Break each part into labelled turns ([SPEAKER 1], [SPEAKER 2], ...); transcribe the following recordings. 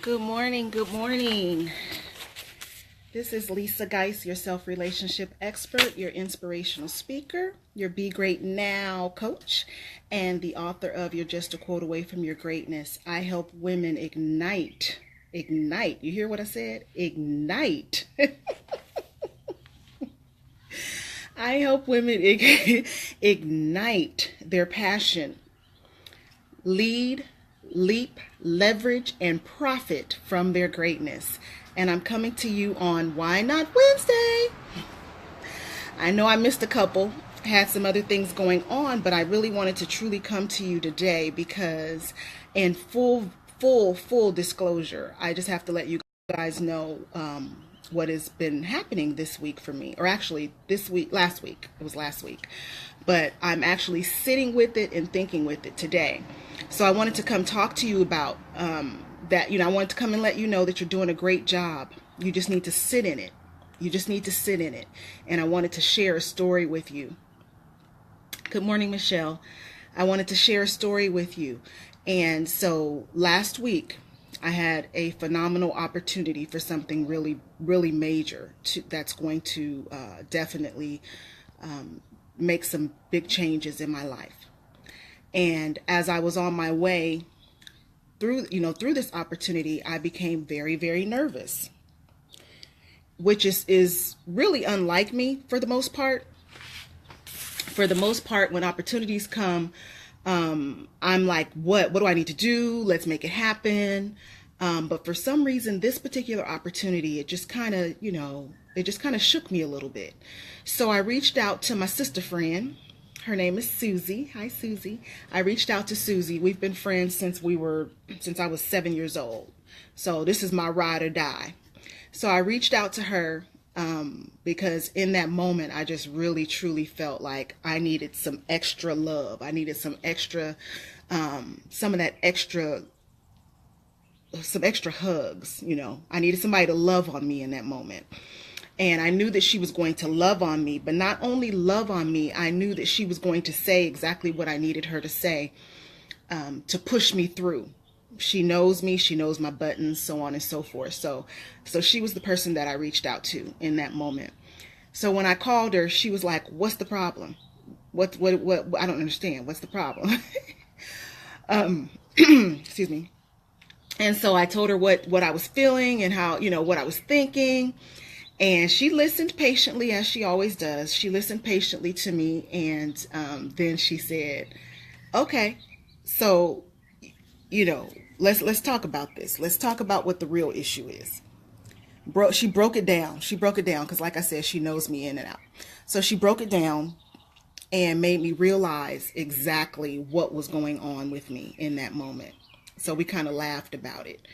[SPEAKER 1] Good morning. Good morning. This is Lisa Guice, your self-relationship expert, your inspirational speaker, your Be Great Now coach, and the author of You're Just a Quote Away from Your Greatness. I help women ignite. Ignite. You hear what I said? Ignite. I help women ignite their passion, lead, leap, leverage, and profit from their greatness. And I'm coming to you on Why Not Wednesday. I know I missed a couple, had some other things going on, but I really wanted to truly come to you today because in full disclosure, I just have to let you guys know what has been happening this week for me, or actually last week. It was last week, but I'm actually sitting with it and thinking with it today. So I wanted to come talk to you about that. I wanted to come and let you know that you're doing a great job. You just need to sit in it. You just need to sit in it. And I wanted to share a story with you. Good morning, Michelle. I wanted to share a story with you. And so last week, I had a phenomenal opportunity for something really, really major that's going to definitely make some big changes in my life. And as I was on my way through this opportunity, I became very, very nervous, which is really unlike me for the most part. For the most part, when opportunities come, I'm like, what do I need to do? Let's make it happen. But for some reason, this particular opportunity, it just kind of shook me a little bit. So I reached out to my sister friend. Her name is Susie. Hi, Susie. I reached out to Susie. We've been friends since I was 7 years old. So this is my ride or die. So I reached out to her because in that moment, I just really, truly felt like I needed some extra love. I needed some extra hugs. I needed somebody to love on me in that moment. And I knew that she was going to love on me, but not only love on me, I knew that she was going to say exactly what I needed her to say to push me through. She knows me, she knows my buttons, so on and so forth. So she was the person that I reached out to in that moment. So when I called her, she was like, "What's the problem? What, I don't understand. What's the problem?" Excuse me. And so I told her what I was feeling and how, what I was thinking. And she listened patiently, as she always does. She listened patiently to me. And then she said, "Okay, so, let's talk about this. Let's talk about what the real issue is." She broke it down. She broke it down because, like I said, she knows me in and out. So she broke it down and made me realize exactly what was going on with me in that moment. So we kind of laughed about it.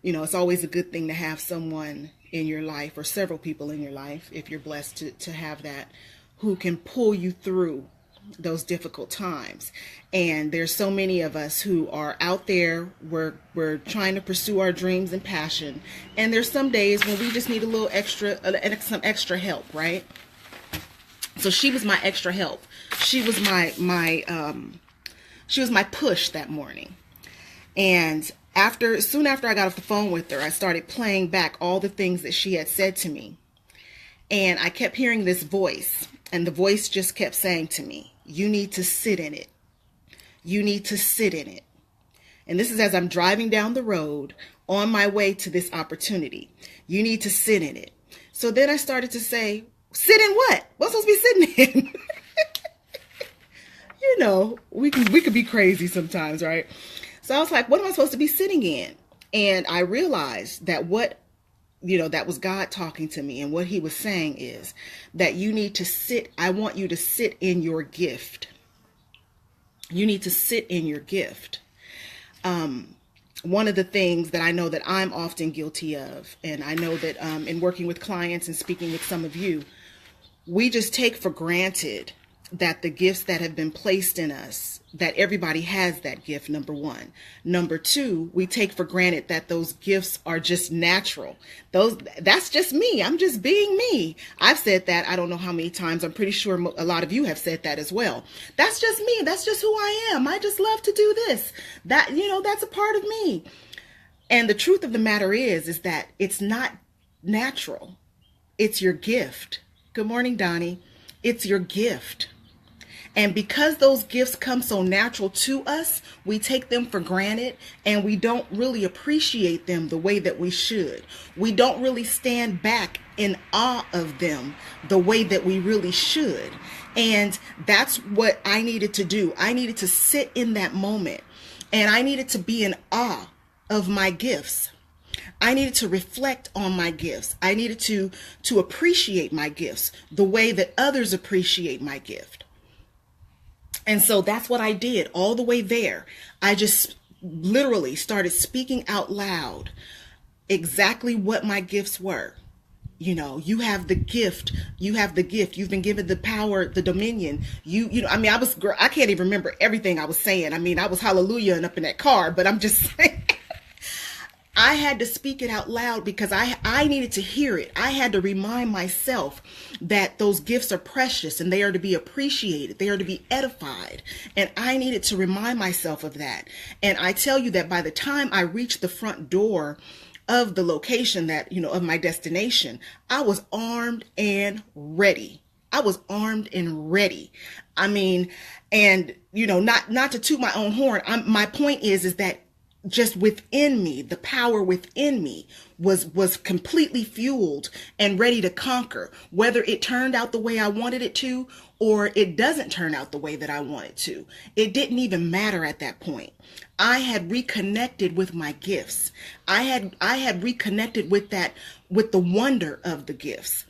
[SPEAKER 1] It's always a good thing to have someone in your life, or several people in your life, if you're blessed to have that, who can pull you through those difficult times. And there's so many of us who are out there, we're trying to pursue our dreams and passion. And there's some days when we just need a little some extra help, right? So she was my extra help. She was she was my push that morning. And soon after I got off the phone with her, I started playing back all the things that she had said to me. And I kept hearing this voice, and the voice just kept saying to me, "You need to sit in it. You need to sit in it." And this is as I'm driving down the road on my way to this opportunity. You need to sit in it. So then I started to say, sit in what? What's supposed to be sitting in? We could be crazy sometimes, right? So I was like, what am I supposed to be sitting in? And I realized that that was God talking to me. And what he was saying is that you need to sit. I want you to sit in your gift. You need to sit in your gift. One of the things that I know that I'm often guilty of, and I know that in working with clients and speaking with some of you, we just take for granted that the gifts that have been placed in us, that everybody has that gift, number one. Number two, we take for granted that those gifts are just natural. That's just me. I'm just being me. I've said that I don't know how many times. I'm pretty sure a lot of you have said that as well. That's just me. That's just who I am. I just love to do this. That's a part of me. And the truth of the matter is that it's not natural. It's your gift. Good morning, Donnie. It's your gift. And because those gifts come so natural to us, we take them for granted and we don't really appreciate them the way that we should. We don't really stand back in awe of them the way that we really should. And that's what I needed to do. I needed to sit in that moment and I needed to be in awe of my gifts. I needed to reflect on my gifts. I needed to appreciate my gifts the way that others appreciate my gift. And so that's what I did all the way there. I just literally started speaking out loud exactly what my gifts were. You have the gift. You have the gift. You've been given the power, the dominion. I can't even remember everything I was saying. I was hallelujahing up in that car, but I'm just saying. I had to speak it out loud because I needed to hear it. I had to remind myself that those gifts are precious and they are to be appreciated. They are to be edified. And I needed to remind myself of that. And I tell you that by the time I reached the front door of the location of my destination, I was armed and ready. I was armed and ready. Not to toot my own horn. My point is that just within me, the power within me was completely fueled and ready to conquer, whether it turned out the way I wanted it to, or it doesn't turn out the way that I want it to. It didn't even matter at that point. I had reconnected with my gifts. I had reconnected with the wonder of the gifts.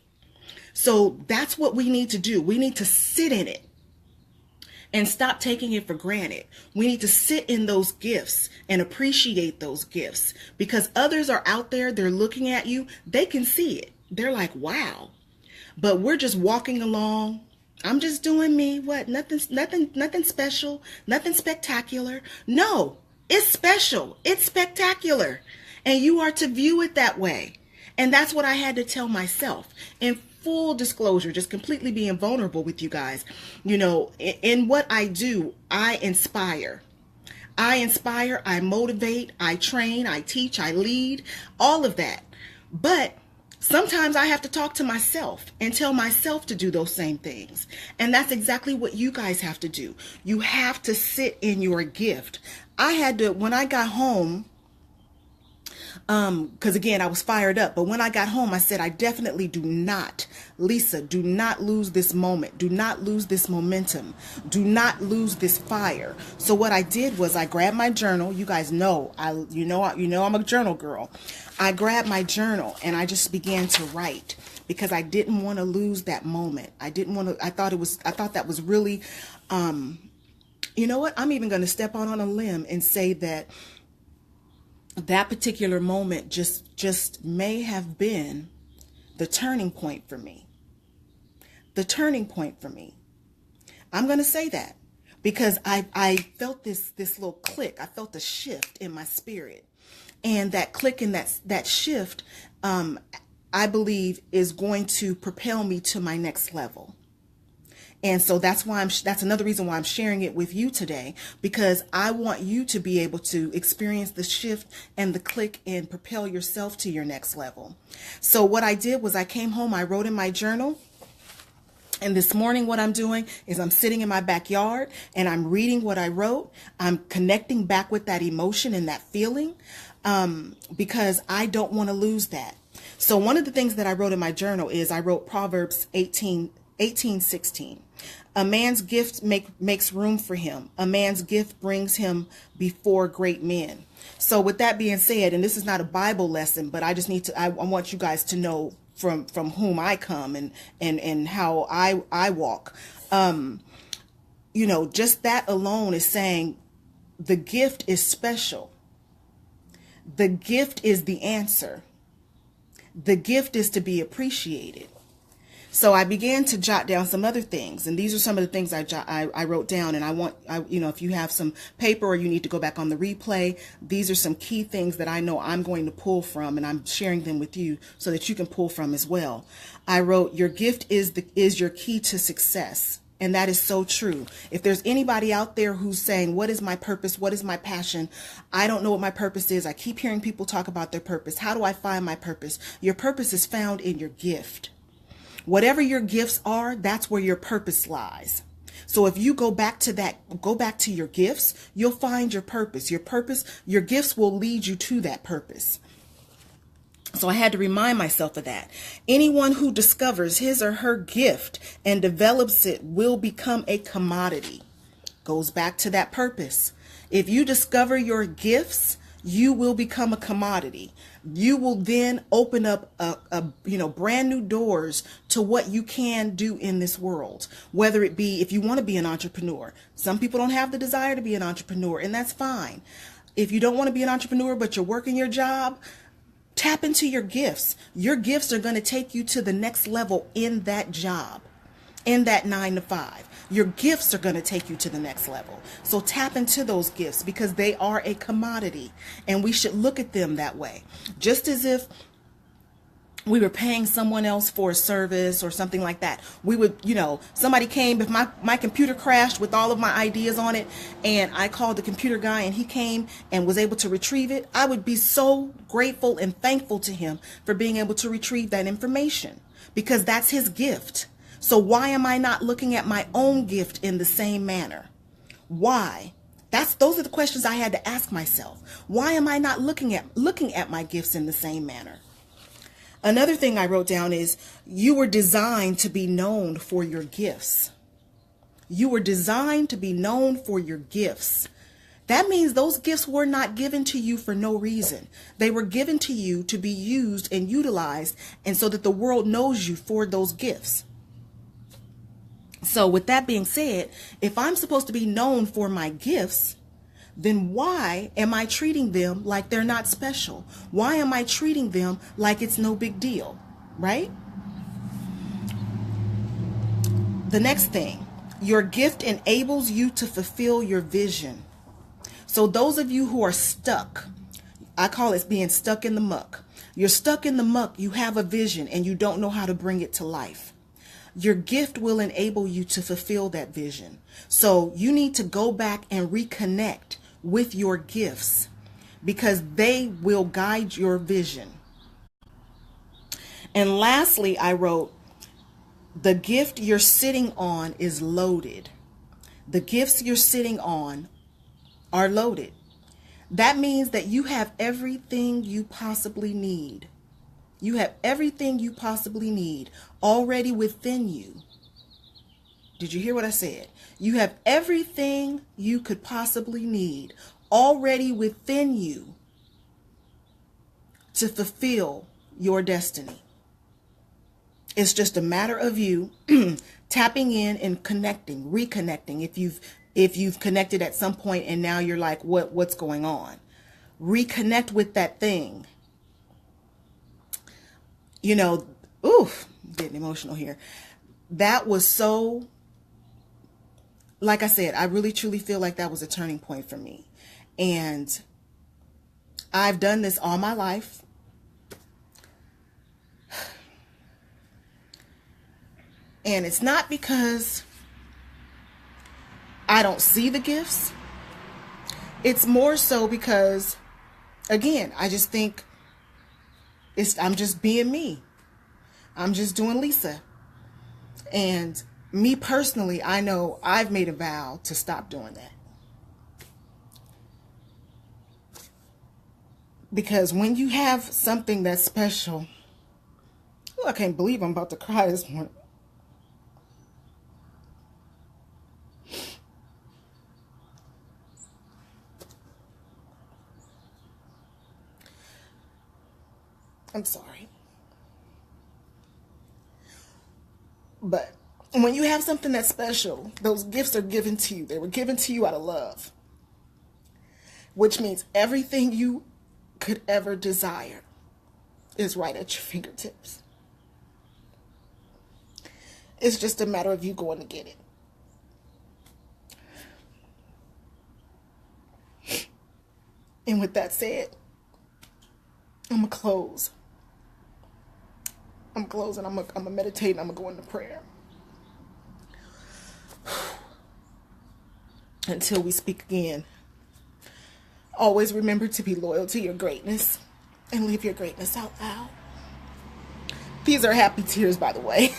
[SPEAKER 1] So that's what we need to do. We need to sit in it and stop taking it for granted. We need to sit in those gifts and appreciate those gifts because others are out there. They're looking at you. They can see it. They're like, wow. But we're just walking along. I'm just doing me. What? Nothing special. Nothing spectacular. No, it's special. It's spectacular. And you are to view it that way. And that's what I had to tell myself. And full disclosure, just completely being vulnerable with you guys. In what I do, I inspire. I motivate, I train, I teach, I lead, all of that. But sometimes I have to talk to myself and tell myself to do those same things. And that's exactly what you guys have to do. You have to sit in your gift. I had to, when I got home, because again, I was fired up. But when I got home, I said, I definitely do not lose this moment. Do not lose this momentum. Do not lose this fire. So what I did was I grabbed my journal. You guys know, I'm a journal girl. I grabbed my journal and I just began to write because I didn't want to lose that moment. I thought that was really, you know what? I'm even going to step out on a limb and say that particular moment just may have been the turning point for me. The turning point for me. I'm going to say that because I felt this little click. I felt a shift in my spirit. And that click and that shift, I believe is going to propel me to my next level. And so that's another reason why I'm sharing it with you today, because I want you to be able to experience the shift and the click and propel yourself to your next level. So what I did was I came home, I wrote in my journal. And this morning, what I'm doing is I'm sitting in my backyard and I'm reading what I wrote. I'm connecting back with that emotion and that feeling, because I don't want to lose that. So one of the things that I wrote in my journal is I wrote Proverbs 18:16. A man's gift makes room for him. A man's gift brings him before great men. So with that being said, and this is not a Bible lesson, but I want you guys to know from whom I come and how I walk. Just that alone is saying the gift is special. The gift is the answer. The gift is to be appreciated. So I began to jot down some other things, and these are some of the things I wrote down. And if you have some paper or you need to go back on the replay, these are some key things that I know I'm going to pull from, and I'm sharing them with you so that you can pull from as well. I wrote, your gift is your key to success. And that is so true. If there's anybody out there who's saying, what is my purpose? What is my passion? I don't know what my purpose is. I keep hearing people talk about their purpose. How do I find my purpose? Your purpose is found in your gift. Whatever your gifts are, that's where your purpose lies. So if you go back to your gifts, you'll find your purpose. Your gifts will lead you to that purpose. So I had to remind myself of that. Anyone who discovers his or her gift and develops it will become a commodity. Goes back to that purpose. If you discover your gifts, you will become a commodity. You will then open up brand new doors to what you can do in this world. Whether it be if you want to be an entrepreneur. Some people don't have the desire to be an entrepreneur, and that's fine. If you don't want to be an entrepreneur, but you're working your job, tap into your gifts. Your gifts are going to take you to the next level in that job, in that 9 to 5. Your gifts are going to take you to the next level. So tap into those gifts because they are a commodity and we should look at them that way. Just as if we were paying someone else for a service or something like that. We would, somebody came, if my computer crashed with all of my ideas on it and I called the computer guy and he came and was able to retrieve it, I would be so grateful and thankful to him for being able to retrieve that information because that's his gift. So why am I not looking at my own gift in the same manner? Why? Those are the questions I had to ask myself. Why am I not looking at my gifts in the same manner? Another thing I wrote down is you were designed to be known for your gifts. You were designed to be known for your gifts. That means those gifts were not given to you for no reason. They were given to you to be used and utilized, and so that the world knows you for those gifts. So with that being said, if I'm supposed to be known for my gifts, then why am I treating them like they're not special? Why am I treating them like it's no big deal, right? The next thing, your gift enables you to fulfill your vision. So those of you who are stuck, I call it being stuck in the muck. You're stuck in the muck, you have a vision and you don't know how to bring it to life. Your gift will enable you to fulfill that vision. So you need to go back and reconnect with your gifts because they will guide your vision. And lastly, I wrote, the gift you're sitting on is loaded. The gifts you're sitting on are loaded. That means that you have everything you possibly need. You have everything you possibly need already within you. Did you hear what I said? You have everything you could possibly need already within you to fulfill your destiny. It's just a matter of you tapping in and connecting, reconnecting. If you've connected at some point and now you're like, what's going on? Reconnect with that thing. Getting emotional here. That was so, like I said, I really truly feel like that was a turning point for me. And I've done this all my life. And it's not because I don't see the gifts. It's more so because, again, I just think I'm just being me. I'm just doing Lisa. And me personally, I know I've made a vow to stop doing that. Because when you have something that's special, I can't believe I'm about to cry this morning. I'm sorry. But when you have something that's special, those gifts are given to you. They were given to you out of love. Which means everything you could ever desire is right at your fingertips. It's just a matter of you going to get it. And with that said, I'm going to close. I'm closing. I'm going to meditate and I'm going to go into prayer. Until we speak again, always remember to be loyal to your greatness and live your greatness out loud. These are happy tears, by the way.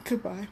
[SPEAKER 1] Goodbye.